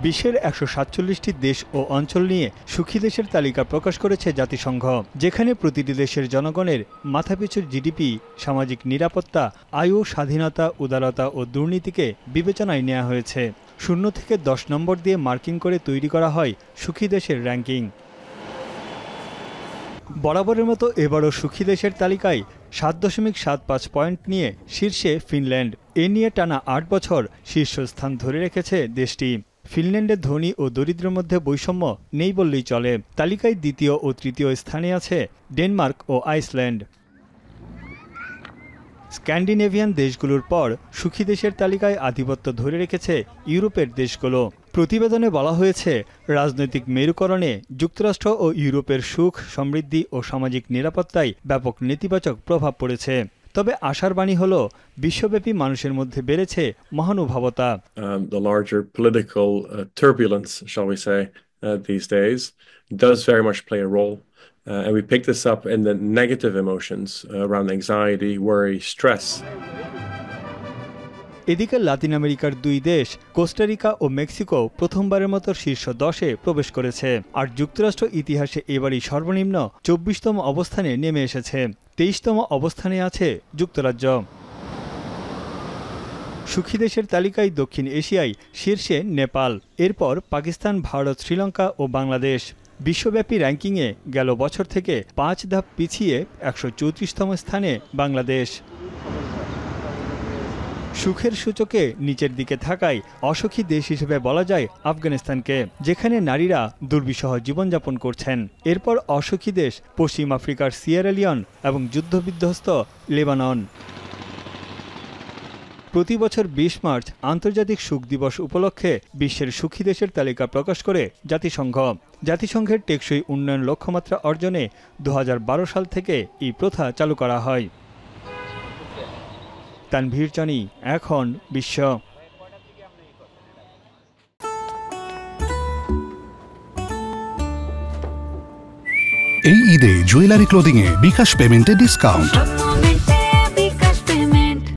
বিশ্বের ১৪৭টি দেশ ও অঞ্চল নিয়ে সুখী দেশের তালিকা প্রকাশ করেছে জাতিসংঘ, যেখানে প্রতিটি দেশের জনগণের মাথাপিছু জিডিপি, সামাজিক নিরাপত্তা, আয়ু, স্বাধীনতা, উদারতা ও দুর্নীতিকে বিবেচনায় নেওয়া হয়েছে। 0 থেকে 10 নম্বর দিয়ে মার্কিং করে তৈরি করা হয় সুখী দেশের র্যাঙ্কিং। বরাবরের মতো এবারও সুখী দেশের তালিকায় ৭.৭৫ পয়েন্ট নিয়ে শীর্ষে ফিনল্যান্ড। এ নিয়ে টানা ৮ বছর শীর্ষস্থান ধরে রেখেছে দেশটি। ফিনল্যান্ডের ধনী ও দরিদ্রের মধ্যে বৈষম্য নেই বললেই চলে। তালিকায় দ্বিতীয় ও তৃতীয় স্থানে আছে ডেনমার্ক ও আইসল্যান্ড। স্ক্যান্ডিনেভিয়ান দেশগুলোর পর সুখী দেশের তালিকায় আধিপত্য ধরে রেখেছে ইউরোপের দেশগুলো। প্রতিবেদনে বলা হয়েছে, রাজনৈতিক মেরুকরণে যুক্তরাষ্ট্র ও ইউরোপের সুখ, সমৃদ্ধি ও সামাজিক নিরাপত্তায় ব্যাপক নেতিবাচক প্রভাব পড়েছে। তবে আশার বাণী হলো, বিশ্বব্যাপী মানুষের মধ্যে বেড়েছে মহানুভবতা। The larger political turbulence, shall we say, these days does very much play a role. And we pick this up in the negative emotions around anxiety, worry, stress. এদিকে লাতিন আমেরিকার ২ দেশ কোস্টারিকা ও মেক্সিকো প্রথমবারের মতো শীর্ষ 10-এ প্রবেশ করেছে। আর যুক্তরাষ্ট্র ইতিহাসে এবারই সর্বনিম্ন ২৪তম অবস্থানে নেমে এসেছে। ২৩তম অবস্থানে আছে যুক্তরাজ্য। সুখী দেশের তালিকায় দক্ষিণ এশিয়ায় শীর্ষে নেপাল, এরপর পাকিস্তান, ভারত, শ্রীলঙ্কা ও বাংলাদেশ। বিশ্বব্যাপী র্যাঙ্কিংয়ে গেল বছর থেকে 5 ধাপ পিছিয়ে ১৩৪তম স্থানে বাংলাদেশ। সুখের সূচকে নিচের দিকে থাকায় অসুখী দেশ হিসেবে বলা যায় আফগানিস্তানকে, যেখানে নারীরা দুর্বিষহ জীবনযাপন করছেন। এরপর অসুখী দেশ পশ্চিম আফ্রিকার সিয়েরা লিওন এবং যুদ্ধবিধ্বস্ত লেবানন। প্রতি বছর ২০ মার্চ আন্তর্জাতিক সুখ দিবস উপলক্ষে বিশ্বের সুখী দেশের তালিকা প্রকাশ করে জাতিসংঘ। জাতিসংঘের টেকসই উন্নয়ন লক্ষ্যমাত্রা অর্জনে ২০১২ সাল থেকে এই প্রথা চালু করা হয়। তানভীর জনি, এখন বিশ্ব। এই ঈদে জুয়েলারি ক্লোদিংয়ে বিকাশ পেমেন্টে ডিসকাউন্ট।